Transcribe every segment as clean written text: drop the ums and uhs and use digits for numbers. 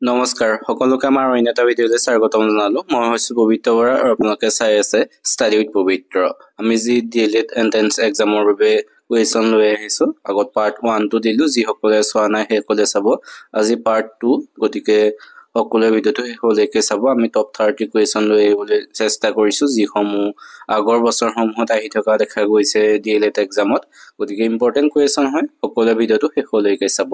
নমস্কাৰ সকলোকে আমাৰ অন্য এটা ভিডিঅ'লৈ স্বাগতম জনালো। মই হৈছো পবিত্ৰ বৰা আৰু আপোনালোকে চাই আছে ষ্টাডি উইথ পবিত্ৰ। আমি যি ডিএলএড এন্ট্ৰেন্স এক্সামৰ বাবে কুৱেশ্যন লৈ আহিছো। আগত পাৰ্ট 1 টো দিলো, যিসকলে চোৱা নাই সেইসকলে চাব। আজি পাৰ্ট 2, গতিকে সকলোৱে ভিডিঅ'টো শেষলৈকে চাব। আমি টপ 30 কুৱেশ্যন লৈ আহিবলৈ চেষ্টা কৰিছো, যিসমূহ আগৰ বছৰসমূহত আহি থকা দেখা গৈছে ডিএলএড এক্সামত। গতিকে ইম্পৰ্টেণ্ট কুৱেশ্যন হয়, সকলোৱে ভিডিঅ'টো শেষলৈকে চাব।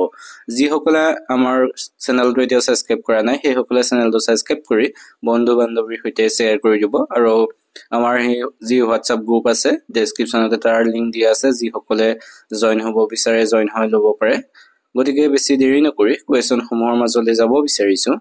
যিসকলে আমাৰ চেনেলটো এতিয়া সাবস্ক্ৰাইব কৰা নাই সেইসকলে চেনেলটো সাবস্ক্ৰাইব কৰি বন্ধু বান্ধৱীৰ সৈতে শ্বেয়াৰ কৰি দিব। আৰু আমাৰ যি হোৱাটছআপ গ্ৰুপ আছে ডেছক্ৰিপশ্যনতে তাৰ লিংক দিয়া আছে, যিসকলে জইন হ'ব বিচাৰে জইন হৈ ল'ব পাৰে। গতিকে বেছি দেৰি নকৰি কুৱেশ্যনসমূহৰ মাজলৈ যাব বিচাৰিছো।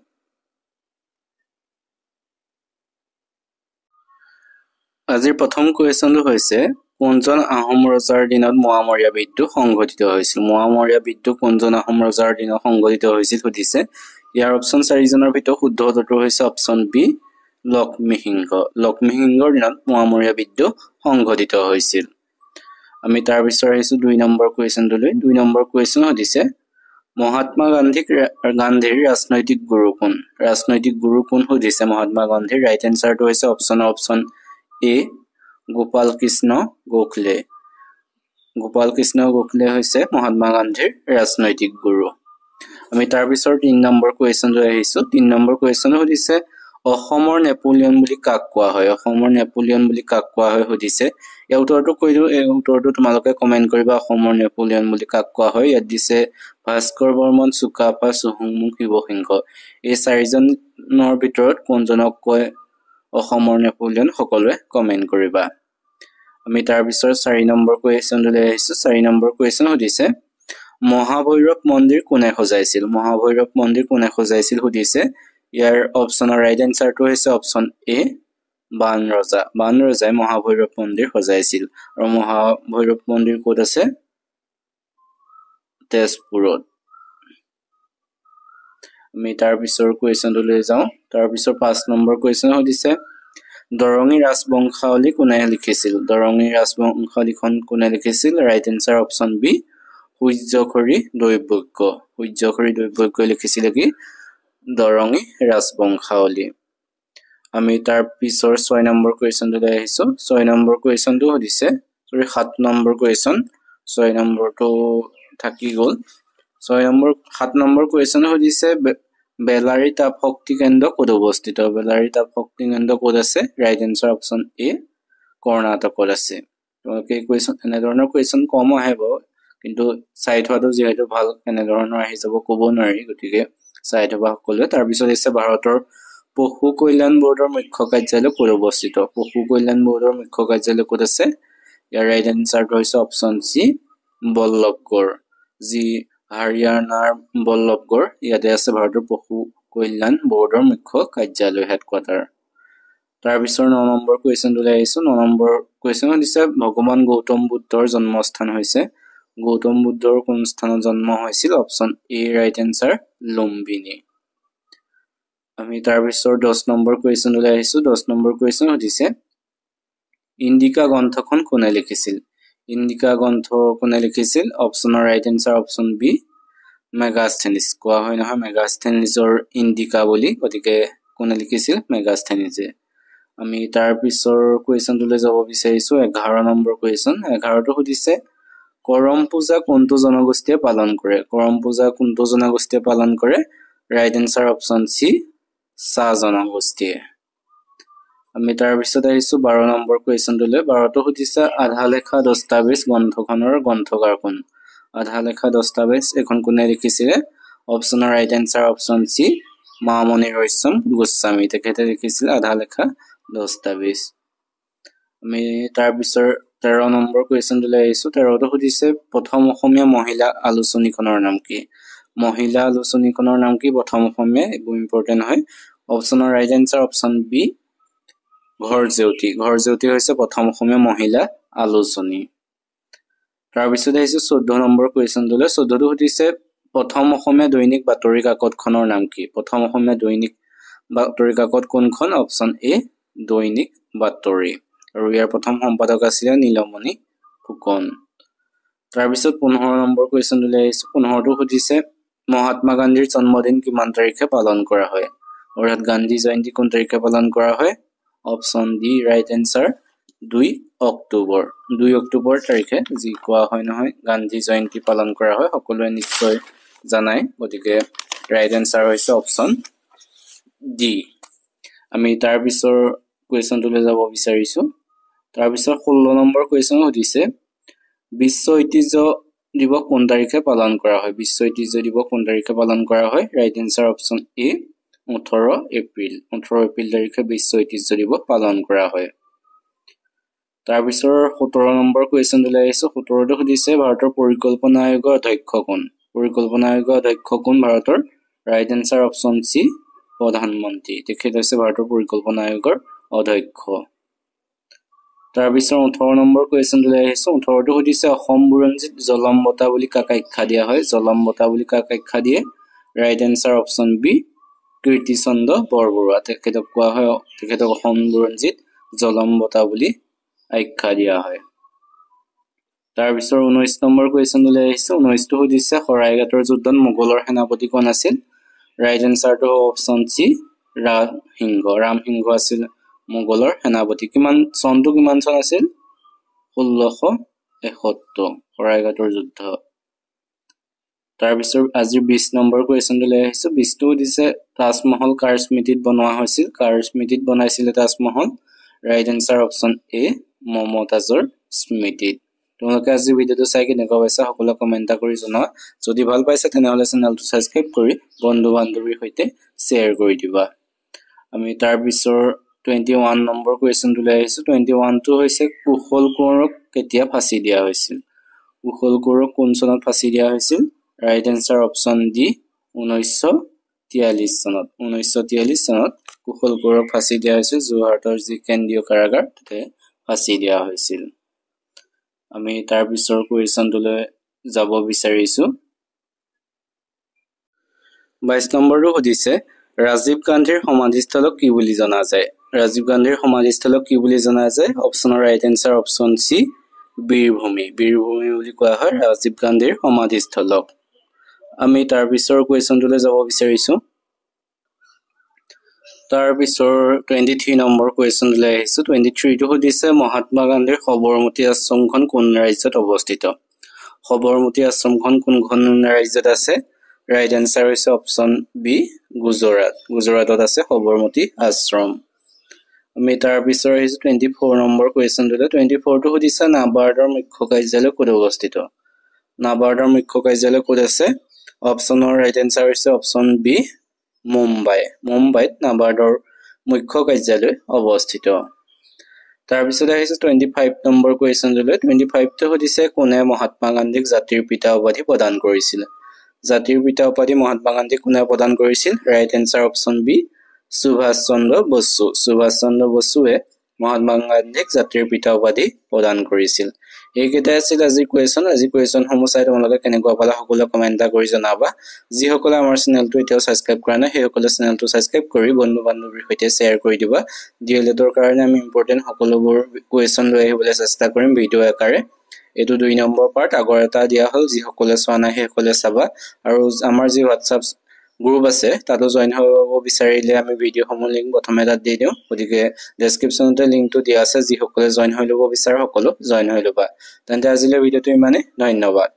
আজিৰ প্ৰথম কুৱেশ্যনটো হৈছে, কোনজন আহোম ৰজাৰ দিনত মোৱামৰীয়া বিদ্ৰোহ সংঘটিত হৈছিল? মোৱামৰীয়া বিদ্ৰোহ কোনজন আহোম ৰজাৰ দিনত সংঘটিত হৈছিল সুধিছে। ইয়াৰ অপশ্যন 4জনৰ ভিতৰত শুদ্ধ উত্তৰটো হৈছে অপশ্যন বি, লক্ষ্মীসিংহ। লক্ষ্মীসিংহৰ দিনত মোৱামৰীয়া বিদ্ৰোহ সংঘটিত হৈছিল। আমি তাৰ পিছত আহিছো 2 নম্বৰ কুৱেশ্যনটোলৈ। 2 নম্বৰ কুৱেশ্যন সুধিছে, মহাত্মা গান্ধীৰ ৰাজনৈতিক গুৰু কোন? ৰাজনৈতিক গুৰু কোন সুধিছে মহাত্মা গান্ধীৰ। ৰাইট এনচাৰটো হৈছে অপশ্যন এ, গোপাল কৃষ্ণ গোখলে। গোপাল কৃষ্ণ গোখলে হৈছে মহাত্মা গান্ধীৰ ৰাজনৈতিক গুৰু। আমি তাৰ পিছত 3 নম্বৰ কুৱেশ্যনলৈ আহিছো। 3 নম্বৰ কুৱেশ্যন সুধিছে, অসমৰ নেপোলিয়ন বুলি কাক কোৱা হয়? অসমৰ নেপোলিয়ন বুলি কাক কোৱা হয় সুধিছে। এই উত্তৰটো কৈ দিওঁ, এই উত্তৰটো তোমালোকে কমেন্ট কৰিবা, অসমৰ নেপোলিয়ন বুলি কাক কোৱা হয়। ইয়াত দিছে ভাস্কৰ বৰ্মন, চুকাফা, চুহুংমুং, শিৱসিংহ। এই 4জনৰ ভিতৰত কোনজনক কয় অসমৰ নেপোলিয়ন? সকলোৱে কমেন্ট কৰিবা। আমি তাৰ পিছত 4 নম্বৰ কুৱেশ্যনলৈ আহিছো। 4 নম্বৰ কুৱেশ্যন সুধিছে, মহাভৈৰৱ মন্দিৰ কোনে সজাইছিল? মহাভৈৰৱ মন্দিৰ কোনে সজাইছিল সুধিছে। ইয়াৰ অপশ্যনৰ ৰাইট এনচাৰটো হৈছে অপশ্যন এ, বান ৰজা। বান ৰজাই মহাভৈৰৱ মন্দিৰ সজাইছিল। আৰু মহাভৈৰৱ মন্দিৰ ক'ত আছে? তেজপুৰত। আমি তাৰ পিছৰ কুৱেশ্যনটোলৈ যাওঁ। তাৰ পিছত 5 নম্বৰ কুৱেশ্যন সুধিছে, দৰঙী ৰাজবংশাৱলী কোনে লিখিছিল? দৰঙী ৰাজবংশাৱলীখন কোনে লিখিছিল? Right answer option B, Suryakhari Daivagya. Suryakhari দৈবজ্ঞই লিখিছিলে কি? দৰঙী ৰাজবংশাৱলী। আমি তাৰ পিছৰ 6 নম্বৰ কুৱেশ্যনটোলৈ আহিছো। 6 নম্বৰ কুৱেশ্যনটো সুধিছে, 7 নম্বৰ কুৱেশ্যন, 6 নম্বৰটো থাকি গ'ল। 7 নম্বৰ কুৱেশ্যন সুধিছে, বেলাৰী তাপ শক্তি কেন্দ্ৰ ক'ত অৱস্থিত? বেলাৰী তাপ শক্তি কেন্দ্ৰ ক'ত আছে? ৰাইট এনচাৰ অপশ্যন এ, কৰ্ণাটকত আছে। তোমালোকে কুৱেশ্যন এনেধৰণৰ কুৱেশ্যন কম আহে বাৰু, কিন্তু চাই থোৱাটো যিহেতু ভাল, এনেধৰণৰ আহি যাব ক'ব নোৱাৰি, গতিকে চাই থবা সকলোৱে। তাৰ পিছত আছে, ভাৰতৰ পশু কল্যাণ বৰ্ডৰ মুখ্য কাৰ্যালয় ক'ত অৱস্থিত? পশু কল্যাণ বৰ্ডৰ মুখ্য কাৰ্যালয় ক'ত আছে? ইয়াৰ ৰাইট এনচাৰটো হৈছে অপশ্যন চি, বল্লভগড়। যি হাৰিয়ানাৰ বল্লভগড়, ইয়াতে আছে ভাৰতৰ পশু কল্যাণ বৰ্ডৰ মুখ্য কাৰ্যালয়, হেডকোৱাৰ্টাৰ। তাৰ পিছত 9 নম্বৰ কুৱেশ্যনটোলৈ আহিছো। 9 নম্বৰ কুৱেশ্যন দিছে, ভগৱান গৌতম বুদ্ধৰ জন্মস্থান হৈছে। গৌতম বুদ্ধৰ কোন স্থানত জন্ম হৈছিল? Option A, right answer Lumbini. আমি তাৰ পিছত 10 নম্বৰ কুৱেশ্যনলৈ আহিছো। 10 নম্বৰ কুৱেশ্যন সুধিছে, ইণ্ডিকা গ্ৰন্থখন কোনে লিখিছিল? ইণ্ডিকা গ্ৰন্থ কোনে লিখিছিল? অপশ্যনৰ right answer option B, Megasthenes. কোৱা হয় নহয় মেগাস্থেনিছৰ ইণ্ডিকা বুলি, গতিকে কোনে লিখিছিল? মেগাস্থেনিছে। আমি তাৰ পিছৰ কুৱেশ্যনটোলৈ যাব বিচাৰিছো। 11 নম্বৰ কুৱেশ্যন। 11টো সুধিছে, কৰম পূজা কোনটো জনগোষ্ঠীয়ে পালন কৰে? কৰম পূজা কোনটো জনগোষ্ঠীয়ে পালন কৰে? ৰাইট এনচাৰ অপশ্যন চি, চাহ জনগোষ্ঠীয়ে। আমি তাৰ পিছত আহিছো 12 নম্বৰ কুৱেশ্যনটোলৈ। 12টো সুধিছে, আধা লেখা দস্তাবেজ গ্ৰন্থখনৰ গ্ৰন্থকাৰ কোন? আধা লেখা দস্তাবেজ এখন কোনে লিখিছিলে? অপশ্যনৰ right answer option C, Mamoni Raisom Goswami. তেখেতে লিখিছিল আধা লেখা দস্তাবেজ। আমি তাৰ পিছৰ 13 নম্বৰ কুৱেশ্যনটোলৈ আহিছো। 13টো সুধিছে, প্ৰথম অসমীয়া মহিলা আলোচনীখনৰ নাম কি? মহিলা আলোচনীখনৰ নাম কি? প্ৰথম অসমীয়া, এইবোৰ ইম্পৰ্টেণ্ট হয়। অপশ্যনৰ ৰাইট এনচাৰ অপশ্যন বি, ঘৰ জেউতি। ঘৰ জেউতি হৈছে প্ৰথম অসমীয়া মহিলা আলোচনী। তাৰপিছত আহিছে 14 নম্বৰ কুৱেশ্যনটোলৈ। 14টো সুধিছে, প্ৰথম অসমীয়া দৈনিক বাতৰি কাকতখনৰ নাম কি? প্ৰথম অসমীয়া দৈনিক বাতৰি কাকত কোনখন? অপশ্যন এ, দৈনিক বাতৰি। আৰু ইয়াৰ প্ৰথম সম্পাদক আছিলে নীলমণি ফুকন। তাৰপিছত 15 নম্বৰ কুৱেশ্যনটোলৈ আহিছো। 15টো সুধিছে, মহাত্মা গান্ধীৰ জন্মদিন কিমান তাৰিখে পালন কৰা হয় অৰ্থাৎ গান্ধী জয়ন্তী কোন তাৰিখে পালন কৰা হয় option D right answer 2 October 2 October তাৰিখে যি কোৱা হয় নহয় গান্ধী জয়ন্তী পালন কৰা হয় সকলোৱে নিশ্চয় জানাই গতিকে ৰাইট এনসাৰ হৈছে অপচন ডি আমি তাৰ পিছৰ কোৱেশ্চনটোলৈ যাব বিচাৰিছো তাৰ পিছৰ 16 নম্বৰ কোৱেশ্চন হৈছে বিশ্ব ঐতিহ্য দিৱস কোন তাৰিখে পালন কৰা হয় বিশ্ব ঐতিহ্য দিৱস কোন তাৰিখে পালন কৰা হয় ৰাইট এনসাৰ অপচন এ 18 এপ্ৰিল তাৰিখে বিশ্ব ঐতিহ্য দিৱস পালন কৰা হয় তাৰ পিছৰ 17 নম্বৰ কোৱেশ্চনলৈ আহিছো 17টো সুধিছে ভাৰতৰ পৰিকল্পনা আয়োগৰ অধ্যক্ষ কোন ভাৰতৰ ৰাইট এনসাৰ অপচন সি প্ৰধানমন্ত্ৰী তেখেত হৈছে ভাৰতৰ পৰিকল্পনা আয়োগৰ অধ্যক্ষ তাৰ পিছৰ 18 নম্বৰ কোৱেশ্চনলৈ আহিছো 18টো সুধিছে অসম বুৰঞ্জীত জলম বঁটা বুলি কাক আখ্যা দিয়া হয় জলম বঁটা বুলি কাক আখ্যা দিয়ে right answer option B Kirtichandra Barbarua তেখেতক কোৱা হয় তেখেতক অসম বুৰঞ্জীত জলম বঁটা বুলি আখ্যা দিয়া হয় তাৰ পিছৰ 19 নম্বৰ কোৱেশ্চনলৈ আহিছো 19টো সুধিছে শৰাইঘাটৰ যুদ্ধত মোগলৰ সেনাপতি কোন আছিল ৰাইট এনসাৰটো অপচন সি ৰামসিংহ আছিল মোগলৰ সেনাপতি কিমান চনটো কিমান চন আছিল 1671 শৰাইঘাটৰ যুদ্ধ তাৰ পিছৰ আজি 20 নম্বৰ কোৱেশ্চনলৈ আহিছো 20টো দিছে তাজমহল কাৰ স্মৃতিত বনোৱা হৈছিল কাৰ স্মৃতিত বনাইছিল তাজমহল ৰাইট এনসাৰ অপচন এ মমতাজৰ স্মৃতিত তোমালোকে আজি ভিডিওটো চাই কেনেকুৱা পাইছা সকলো কমেন্ট কৰি জনাবা যদি ভাল পাইছা তেনেহলে চেনেলটো সাবস্ক্ৰাইব কৰি বন্ধু বান্ধৱীৰ সৈতে শেয়াৰ কৰি দিবা আমি তাৰ পিছৰ 21 নম্বৰ কোৱেশ্চনটোলৈ আহিছো 21টো হৈছে কুশল কোঁৱৰক কেতিয়া ফাঁচি দিয়া হৈছিল কুশল কোঁৱৰক কোন চনত ফাঁচি দিয়া হৈছিল ৰাইট এনসাৰ অপচন ডি 1943 চনত কুশল কোঁৱৰক ফাঁচি দিয়া হৈছিল যোৰহাটৰ যি কেন্দ্ৰীয় কাৰাগাৰ তাতে ফাঁচি দিয়া হৈছিল আমি তাৰ পিছৰ কোৱেশ্চনটোলৈ যাব বিচাৰিছো 22 নম্বৰটো সুধিছে ৰাজীৱ গান্ধীৰ সমাধিস্থলক কি বুলি জনা যায় অপচনৰ ৰাইট এনসাৰ অপচন সি বীৰভূমি বুলি কোৱা হয় ৰাজীৱ গান্ধীৰ সমাধিস্থলক আমি তাৰ পিছৰ কোৱেশ্চনটোলৈ যাব বিচাৰিছো তাৰ পিছৰ 23 নম্বৰ কোৱেশ্চনলৈ আহিছো 23টো সুধিছে মহাত্মা গান্ধীৰ সবৰমতী আশ্ৰমখন কোন ৰাজ্যত অৱস্থিত সবৰমতী আশ্ৰমখন কোনখন ৰাজ্যত আছে ৰাইট এনসাৰ হৈছে অপচন বি গুজৰাটত আছে সবৰমতী আশ্ৰম আমি তাৰ পিছৰ আহিছো 24 নম্বৰ কোৱেশ্চনটোলৈ 24টো সুধিছে নাবাৰ্ডৰ মুখ্য কাৰ্যালয় ক'ত অৱস্থিত ক'ত আছে অপচনৰ ৰাইট এনসাৰ হৈছে অপচন বি মুম্বাইত নাবাৰ্ডৰ মুখ্য কাৰ্যালয় অৱস্থিত তাৰ পিছত আহিছে 25 নম্বৰ কোৱেশ্চনটোলৈ 25টো সুধিছে কোনে মহাত্মা গান্ধীক জাতিৰ পিতা উপাধি প্ৰদান কৰিছিল মহাত্মা গান্ধীক কোনে প্ৰদান কৰিছিল right answer option B Subhash Chandra বসুৱে মহাত্মা গান্ধীক জাতিৰ পিতা উপাধি প্ৰদান কৰিছিল এইকেইটাই আছিল আজিৰ কুৱেশ্যন সমূহ চাই তোমালোকে কেনেকুৱা পালা সকলো কমেন্ট কৰি জনাবা যিসকলে আমাৰ চেনেলটো এতিয়াও সাবস্ক্ৰাইব কৰা নাই সেইসকলে চেনেলটো সাবস্ক্ৰাইব কৰি বন্ধু বান্ধৱীৰ সৈতে শেয়াৰ কৰি দিবা ডিএলএডৰ কাৰণে আমি ইম্পৰ্টেন্ট সকলোবোৰ কুৱেশ্যন লৈ আহিবলৈ চেষ্টা কৰিম ভিডিও আকাৰে এটো 2 নম্বৰ পাৰ্ট আগৰ এটা দিয়া হল যিসকলে চোৱা নাই সেইসকলে চাবা আৰু আমাৰ যি WhatsApp গ্ৰুপ আছে তাতো জয়েন হ'ব বিচাৰিলে আমি ভিডিও সমূহ লিংক প্ৰথমে তাত দি দিও গতিকে ডেসক্ৰিপচনতে লিংকটো দিয়া আছে যিসকলে জয়েন হৈ ল'ব বিচাৰে সকলো জয়েন হৈ ল'বা তেন্তে আজিলৈ ভিডিওটো ইমানে ধন্যবাদ